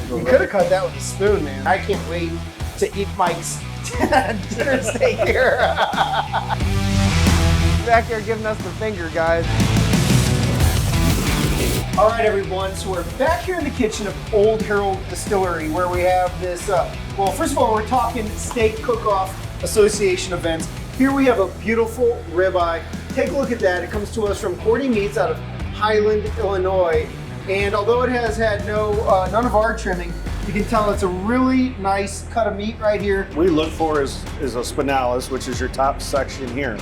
You could have cut that with a spoon, man. I can't wait to eat Mike's dinner steak here. Back there giving us the finger, guys. All right, everyone, so we're back here in the kitchen of Old Herald Distillery where we have this, well, first of all, we're talking Steak Cookoff Association events. Here we have a beautiful ribeye. Take a look at that. It comes to us from Cordy Meats out of Highland, Illinois. And although it has had none of our trimming, you can tell it's a really nice cut of meat right here. What we look for is a spinalis, which is your top section here.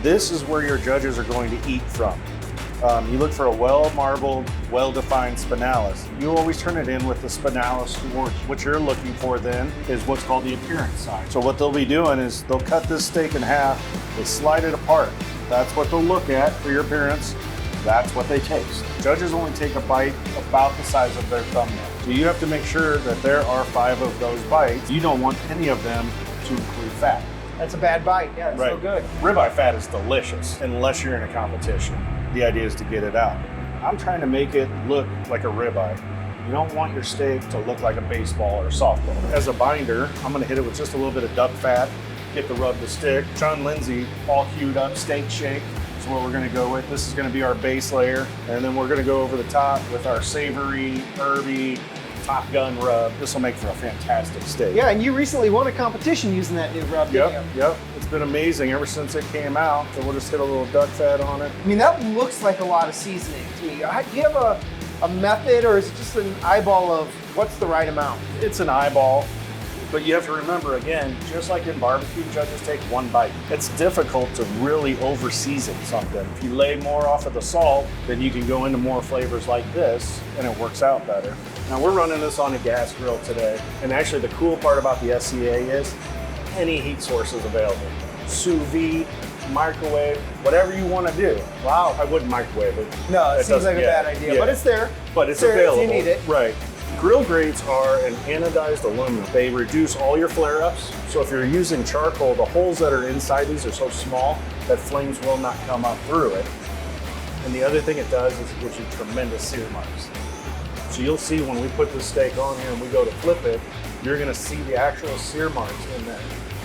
This is where your judges are going to eat from. You look for a well-marbled, well-defined spinalis. You always turn it in with the spinalis towards. What you're looking for then is what's called the appearance side. So what they'll be doing is they'll cut this steak in half, they slide it apart. That's what they'll look at for your appearance. That's what they taste. Judges only take a bite about the size of their thumbnail. So you have to make sure that there are 5 of those bites. You don't want any of them to include fat. That's a bad bite. Yeah, it's so good. Ribeye fat is delicious unless you're in a competition. The idea is to get it out. I'm trying to make it look like a ribeye. You don't want your steak to look like a baseball or a softball. As a binder, I'm gonna hit it with just a little bit of duck fat, get the rub to stick. John Lindsay, all queued up steak shake. That's what we're gonna go with. This is gonna be our base layer. And then we're gonna go over the top with our savory, herby, Top Gun rub. This will make for a fantastic steak. Yeah, and you recently won a competition using that new rub, didn't you? Yep. It's been amazing ever since it came out. So we'll just hit a little duck fat on it. I mean, that looks like a lot of seasoning to me. Do you have a method, or is it just an eyeball of what's the right amount? It's an eyeball. But you have to remember, again, just like in barbecue, judges take one bite. It's difficult to really over-season something. If you lay more off of the salt, then you can go into more flavors like this, and it works out better. Now, we're running this on a gas grill today, and actually the cool part about the SCA is any heat source is available. Sous vide, microwave, whatever you want to do. Wow. I wouldn't microwave it. No, it seems like a bad idea, but it's there. But it's available. If you need it. Right. Grill grates are an anodized aluminum. They reduce all your flare-ups. So if you're using charcoal, the holes that are inside these are so small that flames will not come up through it. And the other thing it does is it gives you tremendous sear marks. So you'll see when we put this steak on here and we go to flip it, you're gonna see the actual sear marks in there.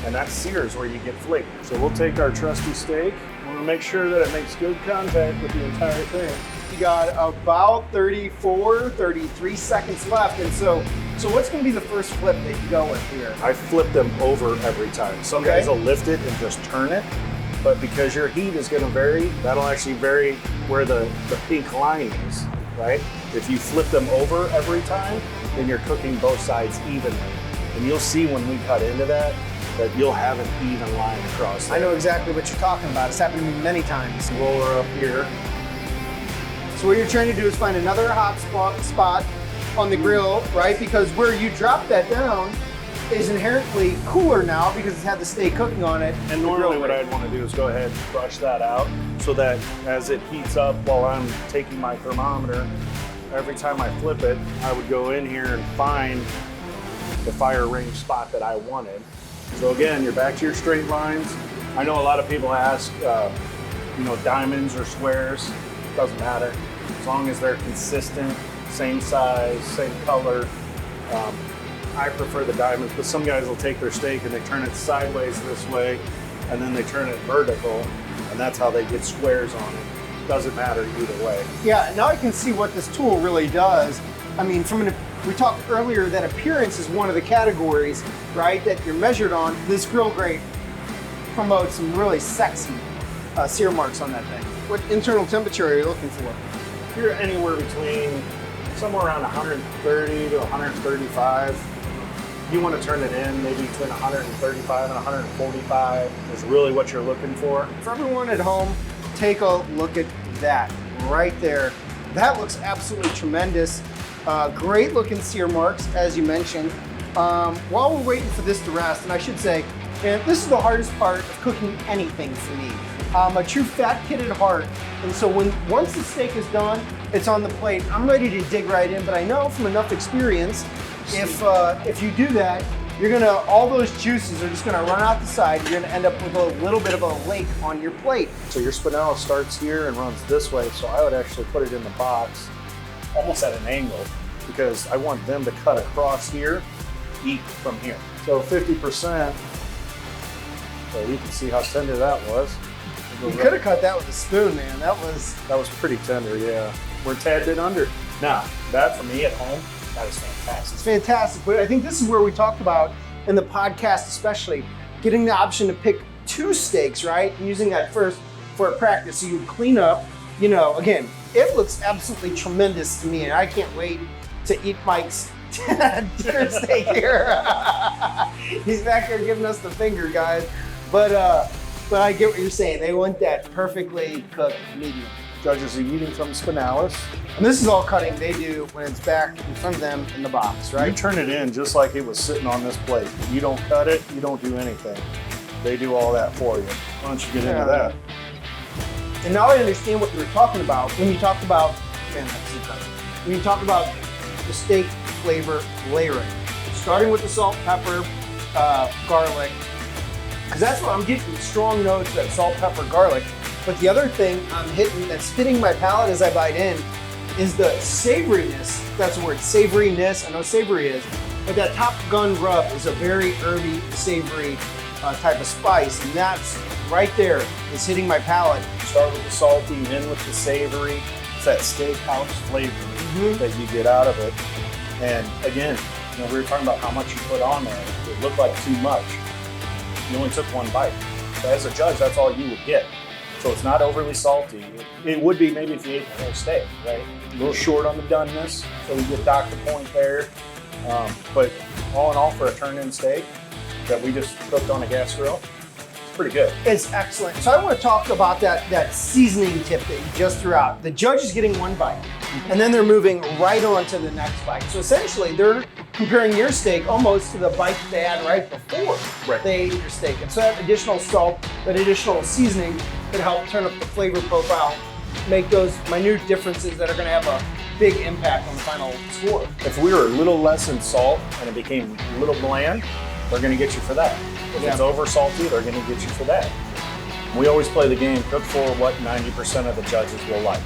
And that sear is where you get flavor. So we'll take our trusty steak. We're gonna make sure that it makes good contact with the entire thing. You got about 34, 33 seconds left. And so what's going to be the first flip that you go with here? I flip them over every time. Some guys will lift it and just turn it, but because your heat is going to vary, that'll actually vary where the pink line is, right? If you flip them over every time, then you're cooking both sides evenly. And you'll see when we cut into that you'll have an even line across there. I know exactly what you're talking about. It's happened to me many times. Roll her up here. So what you're trying to do is find another hot spot on the grill, right? Because where you drop that down is inherently cooler now because it's had the steak cooking on it. And normally what I'd want to do is go ahead and brush that out so that as it heats up while I'm taking my thermometer, every time I flip it, I would go in here and find the fire range spot that I wanted. So again, you're back to your straight lines. I know a lot of people ask, diamonds or squares. Doesn't matter, as long as they're consistent, same size, same color. I prefer the diamonds, but some guys will take their steak and they turn it sideways this way, and then they turn it vertical, and that's how they get squares on it. Doesn't matter either way. Yeah, now I can see what this tool really does. I mean, we talked earlier that appearance is one of the categories, right, that you're measured on. This grill grate promotes some really sexy sear marks on that thing. What internal temperature are you looking for? You're anywhere between somewhere around 130 to 135. You want to turn it in maybe between 135 and 145 is really what you're looking for. For everyone at home, take a look at that right there. That looks absolutely tremendous. Great looking sear marks, as you mentioned. While we're waiting for this to rest, and I should say, and this is the hardest part of cooking anything for me. I'm a true fat kid at heart, and so once the steak is done, it's on the plate. I'm ready to dig right in, but I know from enough experience, if you do that, all those juices are just gonna run out the side. You're gonna end up with a little bit of a lake on your plate. So your spinalis starts here and runs this way, so I would actually put it in the box almost at an angle because I want them to cut across here, eat from here. So 50%, so you can see how tender that was. You could have cut that with a spoon, man. That was pretty tender, yeah. We're a tad bit under. Now, that for me at home, that is fantastic. It's fantastic. But I think this is where we talked about in the podcast, especially getting the option to pick 2 steaks, right? And using that first for a practice. So you clean up, you know, again, it looks absolutely tremendous to me, and I can't wait to eat Mike's dinner steak here. He's back there giving us the finger, guys. But I get what you're saying. They want that perfectly cooked medium. Judges are eating from spinalis. And this is all cutting they do when it's back in front of them in the box, right? You turn it in just like it was sitting on this plate. You don't cut it, you don't do anything. They do all that for you. Why don't you get into that? And now I understand what you were talking about when you talked about, when you talked about the steak flavor layering. Starting with the salt, pepper, garlic, because that's what I'm getting, strong notes, that salt, pepper, garlic. But the other thing I'm hitting that's hitting my palate as I bite in is the savoriness. That's the word, savoriness. I know savory is, but that Top Gun rub is a very herby, savory type of spice, and that's right there is hitting my palate. Start with the salty, then with the savory. It's that steakhouse flavor that you get out of it. And again, you know, we were talking about how much you put on there. It looked like too much. You only took 1 bite. So as a judge, that's all you would get. So it's not overly salty. It would be maybe if you ate the whole steak, right? A little short on the doneness, so you get doctor point there. But all in all, for a turn-in steak that we just cooked on a gas grill, it's pretty good. It's excellent. So I want to talk about that seasoning tip that you just threw out. The judge is getting 1 bite, and then they're moving right on to the next bite. So essentially, they're comparing your steak almost to the bite they had right before they ate your steak. And so that additional salt, that additional seasoning could help turn up the flavor profile, make those minute differences that are going to have a big impact on the final score. If we were a little less in salt and it became a little bland, they're going to get you for that. If it's over salty, they're going to get you for that. We always play the game, cook for what 90% of the judges will like.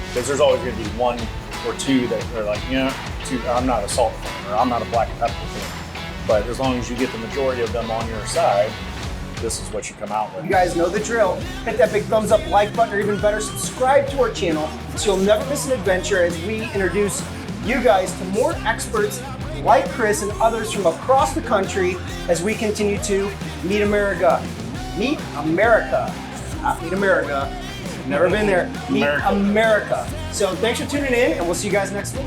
Because there's always going to be 1 or 2 that are like, I'm not a salt fan, or I'm not a black pepper fan. But as long as you get the majority of them on your side, this is what you come out with. You guys know the drill. Hit that big thumbs up, like button, or even better, subscribe to our channel so you'll never miss an adventure as we introduce you guys to more experts like Chris and others from across the country as we continue to meet America. Meet America. Not meet America. Never been there. Meet America. So thanks for tuning in, and we'll see you guys next week.